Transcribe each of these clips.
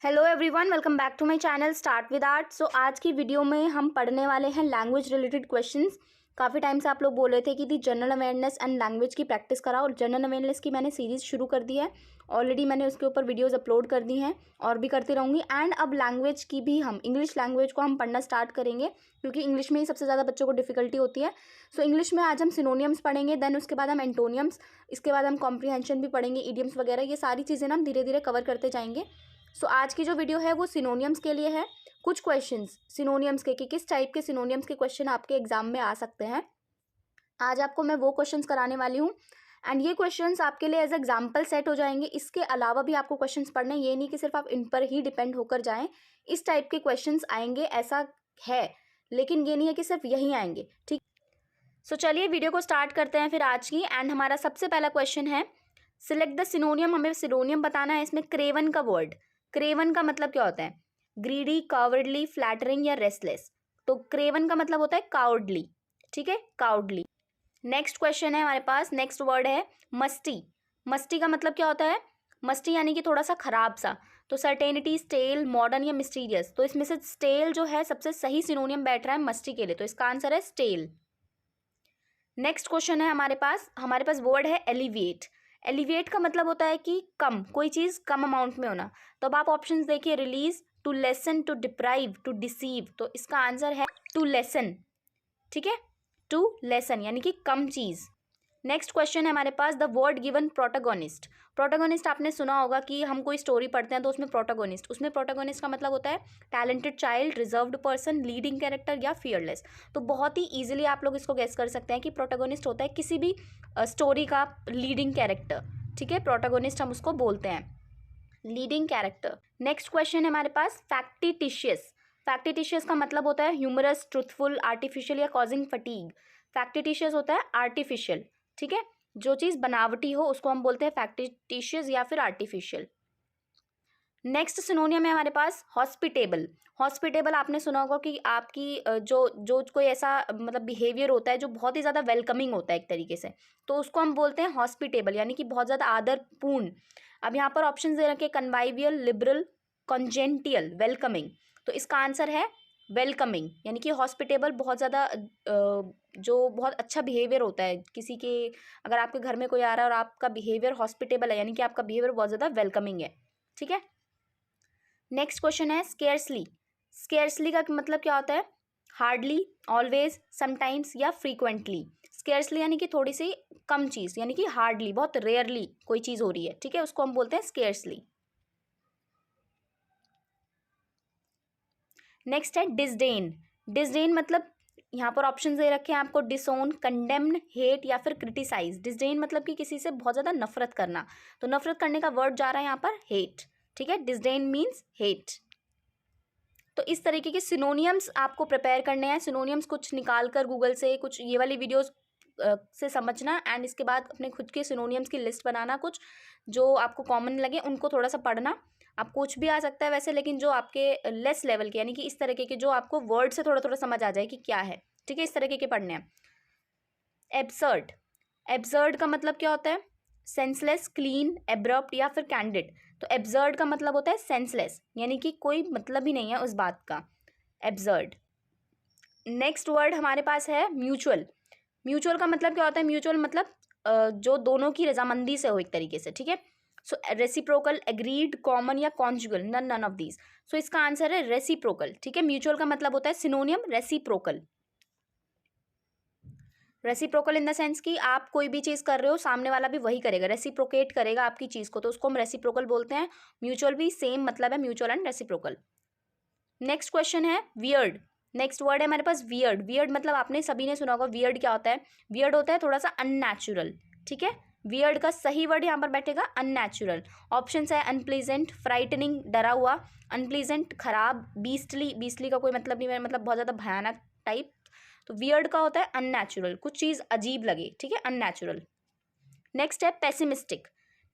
Hello everyone, welcome back to my channel start with art. So आज की video में हम पढ़ने वाले हैं लैंग्वेज रिलेटेड क्वेश्चंस। काफ़ी टाइम से आप लोग बोल रहे थे कि the general awareness and language की प्रैक्टिस कराओ, और जनरल अवेयरनेस की मैंने सीरीज़ शुरू कर दी है। ऑलरेडी मैंने उसके ऊपर वीडियोज़ अपलोड कर दी हैं और भी करती रहूँगी। एंड अब लैंग्वेज की भी हम इंग्लिश लैंग्वेज को हम पढ़ना स्टार्ट करेंगे, क्योंकि इंग्लिश में ही सबसे ज़्यादा बच्चों को डिफिकल्टी होती है। सो इंग्लिश में आज हम सिनोनियम्स पढ़ेंगे, देन उसके बाद हम एंटोनियम्स, इसके बाद हम कॉम्प्रीहेंशन भी पढ़ेंगे, इडियम्स वगैरह। ये सारी चीज़ें ना हम धीरे धीरे कवर करते जाएंगे। सो आज की जो वीडियो है वो सिनोनियम्स के लिए है। कुछ क्वेश्चंस सिनोनियम्स के कि किस टाइप के सिनोनियम्स के क्वेश्चन आपके एग्जाम में आ सकते हैं, आज आपको मैं वो क्वेश्चंस कराने वाली हूँ। एंड ये क्वेश्चंस आपके लिए एज एग्जाम्पल सेट हो जाएंगे। इसके अलावा भी आपको क्वेश्चंस पढ़ने, ये नहीं कि सिर्फ आप इन पर ही डिपेंड होकर जाएं। इस टाइप के क्वेश्चंस आएंगे, ऐसा है, लेकिन ये नहीं है कि सिर्फ यही आएंगे। ठीक, सो चलिए वीडियो को स्टार्ट करते हैं फिर आज की। एंड हमारा सबसे पहला क्वेश्चन है, सिलेक्ट द सिनोनियम। हमें सिनोनियम बताना है इसमें। क्रेवन का वर्ड, क्रेवन का मतलब क्या होता है? ग्रीडी, कावर्डली, फ्लैटरिंग या रेस्टलेस। तो क्रेवन का मतलब होता है कावर्डली। ठीक है, कावर्डली। नेक्स्ट क्वेश्चन है हमारे पास, नेक्स्ट वर्ड है मस्टी। मस्टी का मतलब क्या होता है? मस्टी यानी कि थोड़ा सा खराब सा। तो सर्टेनिटी, स्टेल, मॉडर्न या मिस्टीरियस। तो इसमें से स्टेल जो है सबसे सही सिनोनियम बैठ रहा है मस्टी के लिए, तो इसका आंसर है स्टेल। नेक्स्ट क्वेश्चन है हमारे पास वर्ड है एलिविएट। एलिविएट का मतलब होता है कि कम, कोई चीज़ कम अमाउंट में होना। तो अब आप ऑप्शंस देखिए, release, to lessen, to deprive, to deceive. तो इसका आंसर है टू लेसन। ठीक है, टू लेसन यानी कि कम चीज़। नेक्स्ट क्वेश्चन है हमारे पास, the word given protagonist. Protagonist आपने सुना होगा कि हम कोई स्टोरी पढ़ते हैं तो उसमें प्रोटागोनिस्ट, उसमें प्रोटागोनिस्ट का मतलब होता है talented child, reserved person, leading character या फियरलेस। तो बहुत ही ईजिली आप लोग इसको गेस कर सकते हैं कि प्रोटागोनिस्ट होता है किसी भी स्टोरी का लीडिंग कैरेक्टर। ठीक है, प्रोटागोनिस्ट हम उसको बोलते हैं, लीडिंग कैरेक्टर। नेक्स्ट क्वेश्चन है हमारे पास, फैक्टिटिशियस। फैक्टिटिशियस का मतलब होता है ह्यूमरस, ट्रुथफुल, आर्टिफिशियल या कॉजिंग फटीग। फैक्टिटिशियस होता है आर्टिफिशियल। ठीक है, जो चीज़ बनावटी हो उसको हम बोलते हैं फैक्टिटिशियस या फिर आर्टिफिशियल। नेक्स्ट सिनोनियम है हमारे पास हॉस्पिटेबल। हॉस्पिटेबल आपने सुना होगा कि आपकी जो जो कोई ऐसा मतलब बिहेवियर होता है जो बहुत ही ज़्यादा वेलकमिंग होता है एक तरीके से, तो उसको हम बोलते हैं हॉस्पिटेबल, यानी कि बहुत ज़्यादा आदरपूर्ण। अब यहाँ पर ऑप्शन दे रखे, कन्वाइवियल, लिबरल, कॉन्जेंटियल, वेलकमिंग। तो इसका आंसर है वेलकमिंग, यानी कि हॉस्पिटेबल बहुत ज़्यादा जो बहुत अच्छा बिहेवियर होता है किसी के। अगर आपके घर में कोई आ रहा है और आपका बिहेवियर हॉस्पिटेबल है, यानी कि आपका बिहेवियर बहुत ज़्यादा वेलकमिंग है। ठीक है, नेक्स्ट क्वेश्चन है स्केर्सली। स्केर्सली का मतलब क्या होता है? हार्डली, ऑलवेज, समटाइम्स या फ्रीक्वेंटली। स्केर्सली यानी कि थोड़ी सी कम चीज़, यानी कि हार्डली बहुत रेयरली कोई चीज़ हो रही है। ठीक है, उसको हम बोलते हैं स्केर्सली। नेक्स्ट है डिसडेन। डिसडेन मतलब यहाँ पर ऑप्शन दे रखे हैं आपको, डिसोन, कंडेम्न, हेट या फिर क्रिटिसाइज। डिसडेन मतलब कि किसी से बहुत ज़्यादा नफरत करना, तो नफरत करने का वर्ड जा रहा है यहाँ पर हेट। ठीक है, डिसडेन मीन्स हेट। तो इस तरीके के सिनोनियम्स आपको प्रिपेयर करने हैं। सिनोनियम्स कुछ निकाल कर गूगल से, कुछ ये वाली वीडियोस से समझना, एंड इसके बाद अपने खुद के सिनोनियम्स की लिस्ट बनाना। कुछ जो आपको कॉमन लगे उनको थोड़ा सा पढ़ना। आप कुछ भी आ सकता है वैसे, लेकिन जो आपके लेस लेवल के, यानी कि इस तरीके के जो आपको वर्ड से थोड़ा थोड़ा समझ आ जाए कि क्या है। ठीक है, इस तरीके के पढ़ने हैं। एब्सर्ड। एब्सर्ड का मतलब क्या होता है? सेंसलेस, क्लीन, एब्रप्ट या फिर कैंडिड। तो एब्सर्ड का मतलब होता है सेंसलेस, यानी कि कोई मतलब ही नहीं है उस बात का, एब्सर्ड। नेक्स्ट वर्ड हमारे पास है म्यूचुअल। म्यूचुअल का मतलब क्या होता है? म्यूचुअल मतलब जो दोनों की रजामंदी से हो एक तरीके से। ठीक है, सो रेसिप्रोकल, एग्रीड, कॉमन या कॉन्जुगल, नन ऑफ दीज। सो इसका आंसर है रेसिप्रोकल। ठीक है, म्यूचुअल का मतलब होता है सिनोनियम reciprocal. Reciprocal in the sense कि आप कोई भी चीज़ कर रहे हो, सामने वाला भी वही करेगा, रेसिप्रोकेट करेगा आपकी चीज़ को, तो उसको हम रेसिप्रोकल बोलते हैं। म्यूचुअल भी सेम मतलब है, mutual and reciprocal. Next question है वियर्ड। नेक्स्ट वर्ड है हमारे पास वियर्ड। वियर्ड मतलब आपने सभी ने सुना होगा, वियर्ड क्या होता है? वियर्ड होता है थोड़ा सा अननेचुरल। ठीक है, वियर्ड का सही वर्ड यहाँ पर बैठेगा अननेचुरल। ऑप्शन है अनप्लीजेंट, फ्राइटनिंग, डरा हुआ, अनप्लीजेंट खराब, बीस्टली, बीस्टली का कोई मतलब नहीं है, मतलब बहुत ज़्यादा भयानक टाइप। तो वियर्ड का होता है अननेचुरल, कुछ चीज़ अजीब लगे। ठीक है, अननेचुरल। नेक्स्ट है पेसिमिस्टिक।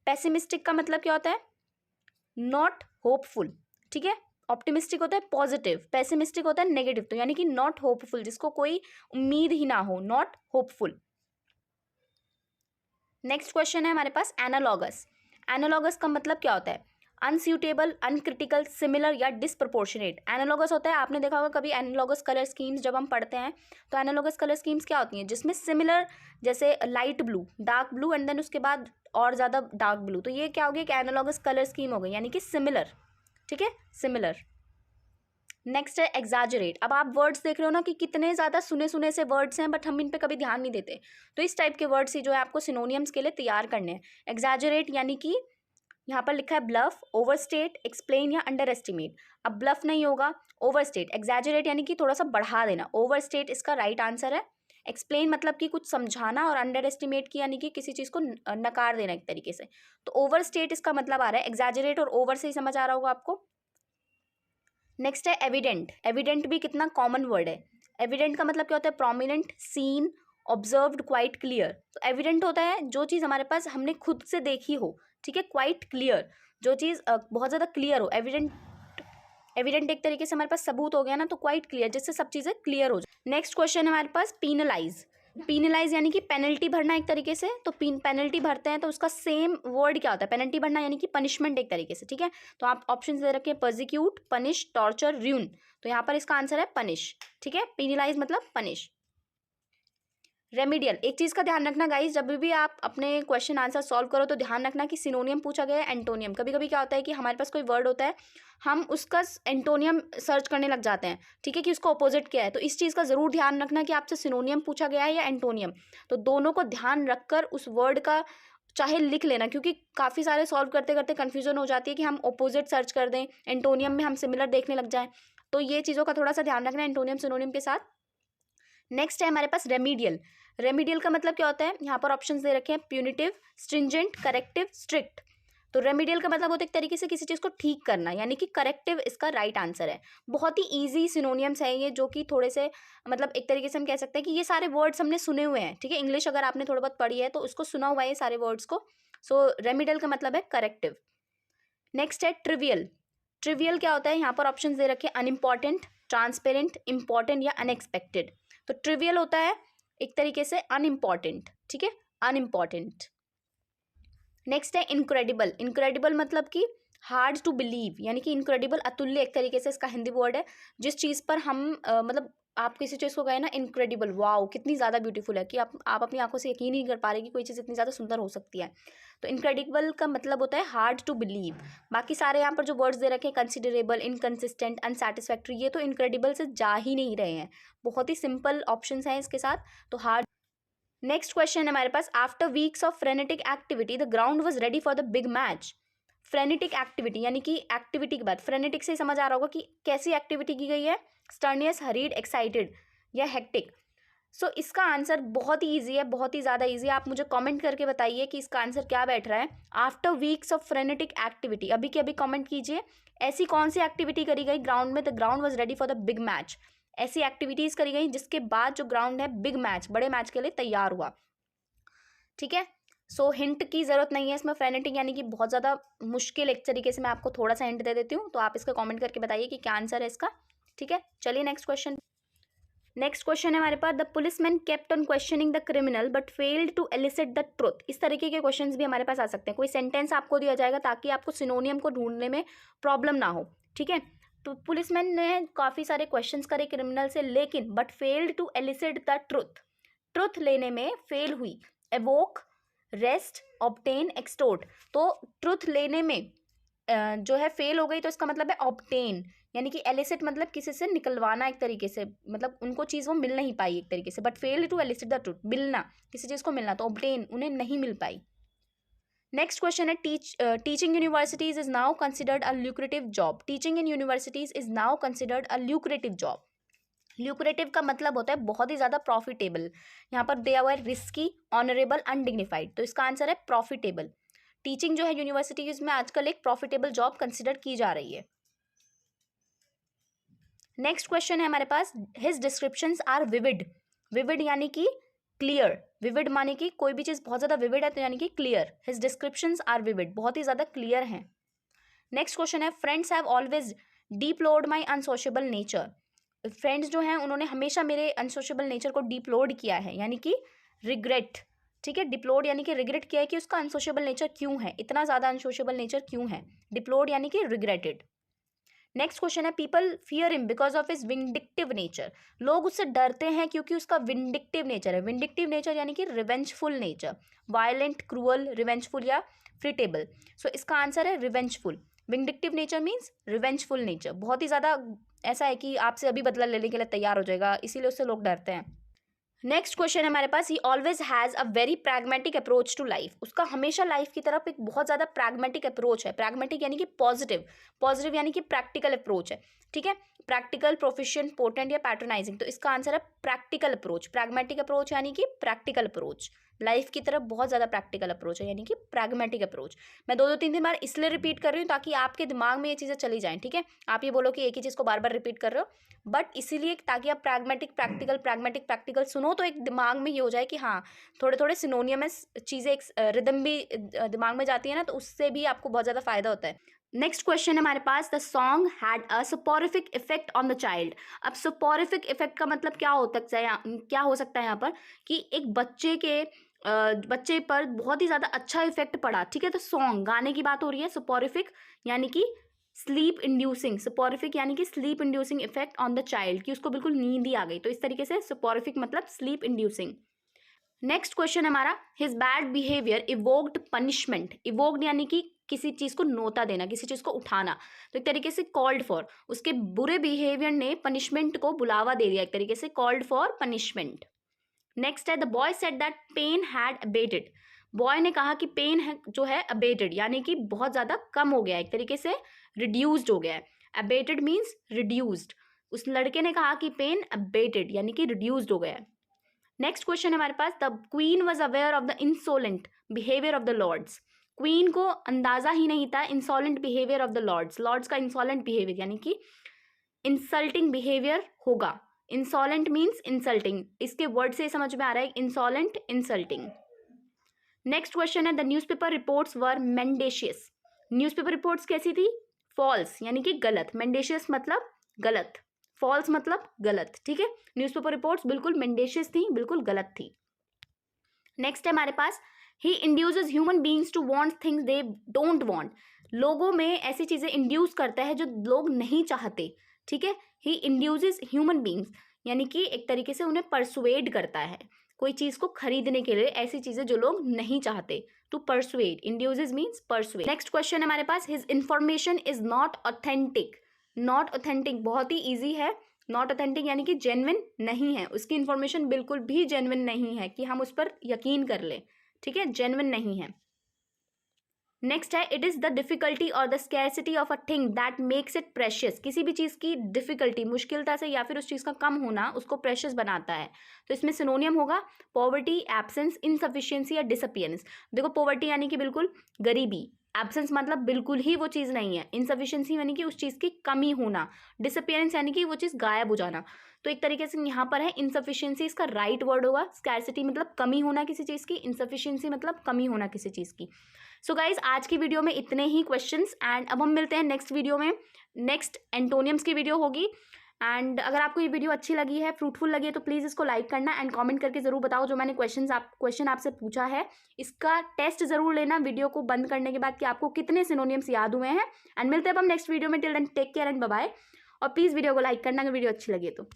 पेसिमिस्टिक का मतलब क्या होता है? Not hopeful. ठीक है, ऑप्टिमिस्टिक होता है पॉजिटिव, पेसिमिस्टिक होता है नेगेटिव। तो यानी कि नॉट होपफुल, जिसको कोई उम्मीद ही ना हो, नॉट होपफुल। नेक्स्ट क्वेश्चन है हमारे पास एनालॉगस। एनालॉगस का मतलब क्या होता है? अनस्यूटेबल, अनक्रिटिकल, सिमिलर या डिसप्रपोर्शनेट। एनालॉगस होता है, आपने देखा होगा कभी एनालॉगस कलर स्कीम्स जब हम पढ़ते हैं तो एनालॉगस कलर स्कीम्स क्या होती हैं, जिसमें सिमिलर जैसे light blue, dark blue and then उसके बाद और ज़्यादा डार्क ब्लू, तो ये क्या होगी, एक एनालॉगस कलर स्कीम हो गई, यानी कि सिमिलर। ठीक है, सिमिलर। नेक्स्ट है एग्जैजरेट। अब आप वर्ड्स देख रहे हो ना कि कितने ज़्यादा सुने सुने से वर्ड्स हैं, बट हम इन पे कभी ध्यान नहीं देते, तो इस टाइप के वर्ड्स ही जो है आपको सिनोनियम्स के लिए तैयार करने हैं। एग्जैजरेट यानी कि यहाँ पर लिखा है ब्लफ, ओवरस्टेट, एक्सप्लेन या अंडर एस्टिमेट। अब ब्लफ नहीं होगा, ओवरस्टेट। एग्जैजरेट यानी कि थोड़ा सा बढ़ा देना, ओवरस्टेट इसका राइट आंसर है। एक्सप्लेन मतलब कि कुछ समझाना, और अंडर एस्टिमेट की यानी कि किसी चीज़ को नकार देना एक तरीके से, तो ओवरस्टेट इसका मतलब आ रहा है। एग्जैजरेट और ओवर से ही समझ आ रहा होगा आपको। नेक्स्ट है एविडेंट। एविडेंट भी कितना कॉमन वर्ड है। एविडेंट का मतलब क्या होता है, prominent, seen, observed, quite clear. तो एविडेंट होता है जो चीज़ हमारे पास हमने खुद से देखी हो, ठीक है। क्वाइट क्लियर, जो चीज़ बहुत ज़्यादा क्लियर हो। एविडेंट, एविडेंट एक तरीके से हमारे पास सबूत हो गया ना, तो क्वाइट क्लियर, जिससे सब चीज़ें क्लियर हो जाए। नेक्स्ट क्वेश्चन है हमारे पास पीनलाइज। पीनलाइज यानी कि पेनल्टी भरना एक तरीके से, तो पेनल्टी भरते हैं तो उसका सेम वर्ड क्या होता है, पेनल्टी भरना यानी कि पनिशमेंट एक तरीके से, ठीक है। तो आप ऑप्शन दे रखे हैं, पर्सिक्यूट, पनिश, टॉर्चर, र्यून, तो यहाँ पर इसका आंसर है पनिश, ठीक है। पीनलाइज मतलब पनिश। रेमिडियल, एक चीज़ का ध्यान रखना गाइस, जब भी आप अपने क्वेश्चन आंसर सॉल्व करो तो ध्यान रखना कि सिनोनियम पूछा गया है, एंटोनियम। कभी कभी क्या होता है कि हमारे पास कोई वर्ड होता है, हम उसका एंटोनियम सर्च करने लग जाते हैं, ठीक है, कि उसका ऑपोजिट क्या है। तो इस चीज़ का ज़रूर ध्यान रखना कि आपसे सिनोनियम पूछा गया है या एंटोनियम, तो दोनों को ध्यान रखकर उस वर्ड का चाहे लिख लेना, क्योंकि काफ़ी सारे सॉल्व करते करते कन्फ्यूजन हो जाती है कि हम ऑपोजिट सर्च कर दें, एंटोनियम में हम सिमिलर देखने लग जाएं, तो ये चीज़ों का थोड़ा सा ध्यान रखना एंटोनियम सिनोनियम के साथ। नेक्स्ट है हमारे पास रेमिडियल। रेमिडियल का मतलब क्या होता है, यहाँ पर ऑप्शंस दे रखे हैं, प्यूनिटिव, स्ट्रिंजेंट, करेक्टिव, स्ट्रिक्ट। तो रेमिडियल का मतलब होता है एक तरीके से किसी चीज़ को ठीक करना, यानी कि करेक्टिव इसका राइट आंसर है। बहुत ही इजी सिनोनियम्स है ये, जो कि थोड़े से मतलब एक तरीके से हम कह सकते हैं कि ये सारे वर्ड्स हमने सुने हुए हैं, ठीक है। इंग्लिश अगर आपने थोड़ा बहुत पढ़ी है तो उसको सुना हुआ है ये सारे वर्ड्स को। सो रेमिडियल का मतलब है करेक्टिव। नेक्स्ट है ट्रिवियल। ट्रिवियल क्या होता है, यहाँ पर ऑप्शन दे रखे हैं, अनइम्पॉर्टेंट, ट्रांसपेरेंट, इंपॉर्टेंट या अनएक्सपेक्टेड। तो ट्रिवियल होता है एक तरीके से अनइम्पॉर्टेंट, ठीक है, अनइम्पॉर्टेंट। नेक्स्ट है इनक्रेडिबल। इनक्रेडिबल मतलब कि हार्ड टू बिलीव, यानी कि इनक्रेडिबल अतुल्य एक तरीके से इसका हिंदी वर्ड है, जिस चीज़ पर हम मतलब आप किसी चीज़ को कहें ना इनक्रेडिबल, वाओ कितनी ज़्यादा ब्यूटीफुल है, कि आप अपनी आंखों से यकीन नहीं कर पा रहे कि कोई चीज़ इतनी ज़्यादा सुंदर हो सकती है। तो इनक्रेडिबल का मतलब होता है हार्ड टू बिलीव। बाकी सारे यहाँ पर जो वर्ड्स दे रखे हैं, कंसिडरेबल, इनकंसिस्टेंट, अनसैटिस्फैक्ट्री, ये तो इनक्रेडिबल से जा ही नहीं रहे हैं, बहुत ही सिंपल ऑप्शंस हैं इसके साथ, तो हार्ड। नेक्स्ट क्वेश्चन है हमारे पास, after weeks of frenetic activity the ground was ready for the big match. Frenetic activity यानी कि एक्टिविटी के बाद, फ्रेनेटिक से समझ आ रहा होगा कि कैसी एक्टिविटी की गई है, स्टर्नियस, हरीड, एक्साइटेड या हेक्टिक। सो इसका आंसर बहुत ही ईजी है, बहुत ही ज़्यादा ईजी है। आप मुझे कमेंट करके बताइए कि इसका आंसर क्या बैठ रहा है। After weeks of frenetic activity, अभी के अभी कमेंट कीजिए, ऐसी कौन सी एक्टिविटी करी गई ग्राउंड में, the ground was ready for the big match. ऐसी एक्टिविटीज़ करी गई जिसके बाद जो ग्राउंड है बिग मैच, बड़े मैच के लिए तैयार हुआ, ठीक है। सो हिंट की ज़रूरत नहीं है इसमें, फ्रेनेटिक यानी कि बहुत ज़्यादा मुश्किल, एक तरीके से मैं आपको थोड़ा सा हिंट दे देती हूँ, तो आप इसका कमेंट करके बताइए कि क्या आंसर है इसका, ठीक है। चलिए नेक्स्ट क्वेश्चन। नेक्स्ट क्वेश्चन है हमारे पास, the policeman kept on questioning the criminal but failed to elicit the truth. इस तरीके के क्वेश्चंस भी हमारे पास आ सकते हैं। कोई सेंटेंस आपको दिया जाएगा ताकि आपको सिनोनियम को ढूंढने में प्रॉब्लम ना हो, ठीक है। तो पुलिसमैन ने काफ़ी सारे क्वेश्चंस करे क्रिमिनल से, लेकिन but failed to elicit the truth, truth लेने में फेल हुई। Evoke, wrest, obtain, extort. तो ट्रुथ लेने में जो है फेल हो गई, तो इसका मतलब है ऑब्टेन, यानी कि एलिसिट मतलब किसी से निकलवाना एक तरीके से, मतलब उनको चीज़ वो मिल नहीं पाई एक तरीके से, but fail to elicit the truth, मिलना, किसी चीज़ को मिलना, तो ऑब्टेन उन्हें नहीं मिल पाई। नेक्स्ट क्वेश्चन है, teaching universities is now considered a lucrative job. Teaching in universities is now considered a lucrative job. Lucrative का मतलब होता है बहुत ही ज़्यादा प्रॉफिटेबल। यहाँ पर दिया हुआ है रिस्की, ऑनरेबल, अनडिग्निफाइड, तो इसका आंसर है प्रॉफिटेबल। टीचिंग जो है यूनिवर्सिटीज में आजकल एक प्रॉफिटेबल जॉब कंसिडर की जा रही है। नेक्स्ट क्वेश्चन है हमारे पास, his descriptions are vivid. Vivid यानी कि क्लियर, विविड माने कि कोई भी चीज़ बहुत ज़्यादा विविड है तो यानी कि clear. His descriptions are vivid, बहुत ही ज़्यादा क्लियर हैं। नेक्स्ट क्वेश्चन है, friends have always deplored my unsociable nature. Friends जो हैं उन्होंने हमेशा मेरे अनसोशेबल नेचर को डिप्लोर्ड किया है, यानी कि रिग्रेट, ठीक है। डिप्लोर्ड यानी कि रिग्रेट किया है कि उसका अनसोशेबल नेचर क्यों है, इतना ज़्यादा अनसोशेबल नेचर क्यों है। डिप्लोर्ड यानी कि रिग्रेटेड। नेक्स्ट क्वेश्चन है people fear him because of his vindictive nature. लोग उससे डरते हैं क्योंकि उसका विंडिक्टिव नेचर है। विंडिक्टिव नेचर यानी कि revengeful nature, violent, cruel, revengeful या फ्रिटेबल। सो इसका आंसर है revengeful. Vindictive nature means revengeful nature, बहुत ही ज़्यादा ऐसा है कि आपसे अभी बदला लेने के लिए तैयार हो जाएगा, इसीलिए उससे लोग डरते हैं। नेक्स्ट क्वेश्चन है हमारे पास, he always has a very pragmatic approach to life. उसका हमेशा लाइफ की तरफ एक बहुत ज़्यादा प्रैग्मेटिक अप्रोच है। प्रैग्मेटिक यानी कि पॉजिटिव, पॉजिटिव यानी कि प्रैक्टिकल अप्रोच है, ठीक है। प्रैक्टिकल, प्रोफिशिएंट, पोटेंट या पैट्रोनाइजिंग। तो इसका आंसर है प्रैक्टिकल अप्रोच। प्रैग्मेटिक अप्रोच यानी कि प्रैक्टिकल अप्रोच, लाइफ की तरफ बहुत ज़्यादा प्रैक्टिकल अप्रोच है यानी कि प्रैग्मेटिक अप्रोच। मैं दो तीन बार इसलिए रिपीट कर रही हूँ ताकि आपके दिमाग में ये चीज़ें चली जाएं, ठीक है। आप ये बोलो कि एक ही चीज़ को बार बार रिपीट कर रहे हो, बट इसीलिए ताकि आप प्रैग्मेटिक प्रैक्टिकल सुनो तो एक दिमाग में ये हो जाए कि हाँ, थोड़े थोड़े सिनोनियमस चीज़ें, एक रिदम भी दिमाग में जाती है ना, तो उससे भी आपको बहुत ज़्यादा फायदा होता है। नेक्स्ट क्वेश्चन है हमारे पास, the song had a soporific effect on the child. अब सोपोरिफिक इफेक्ट का मतलब क्या हो सकता है यहाँ पर, कि एक बच्चे पर बहुत ही ज़्यादा अच्छा इफेक्ट पड़ा, ठीक है। तो सॉन्ग, गाने की बात हो रही है। सोपोरिफिक यानी कि स्लीप इंड्यूसिंग, सोपोरिफिक यानी कि sleep inducing effect on the child, कि उसको बिल्कुल नींद ही आ गई, तो इस तरीके से सोपोरिफिक मतलब स्लीप इंड्यूसिंग। नेक्स्ट क्वेश्चन हमारा, his bad behaviour evoked punishment. Evoked यानी कि किसी चीज़ को नोता देना, किसी चीज़ को उठाना, तो एक तरीके से कॉल्ड फॉर, उसके बुरे बिहेवियर ने पनिशमेंट को बुलावा दे दिया, एक तरीके से कॉल्ड फॉर पनिशमेंट। नेक्स्ट है, the boy said that pain had abetted. Boy ने कहा कि पेन है जो है अबेटेड यानी कि बहुत ज़्यादा कम हो गया है, एक तरीके से रिड्यूस्ड हो गया है। Abetted means reduced. उस लड़के ने कहा कि पेन अबेटेड यानी कि रिड्यूस्ड हो गया है। नेक्स्ट क्वेश्चन है हमारे पास, the queen was aware of the insolent behaviour of the lords. Queen को अंदाजा ही नहीं था insolent behaviour of the lords. Lords का इंसोलेंट बिहेवियर यानी कि इंसल्टिंग बिहेवियर होगा। इंसोलेंट मीन्स इंसल्टिंग, इसके वर्ड से समझ में आ रहा है इंसोलेंट, इंसल्टिंग। नेक्स्ट क्वेश्चन है, the newspaper reports were mendacious. Newspaper reports कैसी थी? फॉल्स यानी कि गलत। मेंडेशियस मतलब गलत, फॉल्स मतलब गलत, ठीक है। न्यूज़पेपर रिपोर्ट्स बिल्कुल मेंडेशियस थी, बिल्कुल गलत थी। नेक्स्ट है हमारे पास, he induces human beings to want things they don't want. लोगों में ऐसी चीज़ें इंड्यूस करता है जो लोग नहीं चाहते, ठीक है। ही इंड्यूसेस ह्यूमन बीइंग्स यानी कि एक तरीके से उन्हें परसुएड करता है कोई चीज़ को खरीदने के लिए, ऐसी चीज़ें जो लोग नहीं चाहते। To persuade, induces means persuade. Next question हमारे पास, his information is not authentic. Not authentic बहुत ही ईजी है। नॉट ऑथेंटिक यानी कि जेन्युइन नहीं है, उसकी इन्फॉर्मेशन बिल्कुल भी जेन्युइन नहीं है कि हम उस पर यकीन कर लें, ठीक है, जेन्युइन नहीं है। नेक्स्ट है, इट इज़ द डिफिकल्टी और the scarcity of a thing that makes it precious. किसी भी चीज़ की डिफिकल्टी, मुश्किलता से या फिर उस चीज़ का कम होना उसको प्रेशियस बनाता है। तो इसमें सिनोनियम होगा पॉवर्टी, एब्सेंस, इनसफिशिएंसी या डिसअपियरेंस। देखो, पॉवर्टी यानी कि बिल्कुल गरीबी, एब्सेंस मतलब बिल्कुल ही वो चीज़ नहीं है, इनसफिशिएंसी यानी कि उस चीज़ की कमी होना, डिसअपियरेंस यानी कि वो चीज़ गायब हो जाना। तो एक तरीके से यहाँ पर है इनसफिशिएंसी, इसका राइट वर्ड होगा। स्कैरसिटी मतलब कमी होना किसी चीज़ की, इनसफिशिएंसी मतलब कमी होना किसी चीज़ की। सो गाइज, आज की वीडियो में इतने ही क्वेश्चंस, एंड अब हम मिलते हैं नेक्स्ट वीडियो में। नेक्स्ट एंटोनियम्स की वीडियो होगी। एंड अगर आपको ये वीडियो अच्छी लगी है, फ्रूटफुल लगी है, तो प्लीज़ इसको लाइक करना एंड कमेंट करके ज़रूर बताओ जो मैंने क्वेश्चन आपसे पूछा है। इसका टेस्ट ज़रूर लेना वीडियो को बंद करने के बाद कि आपको कितने सिनोनियम्स याद हुए हैं। एंड मिलते हैं अब हम नेक्स्ट वीडियो में। Till then take care and bye bye. और प्लीज़ वीडियो को लाइक करना अगर वीडियो अच्छी लगी तो।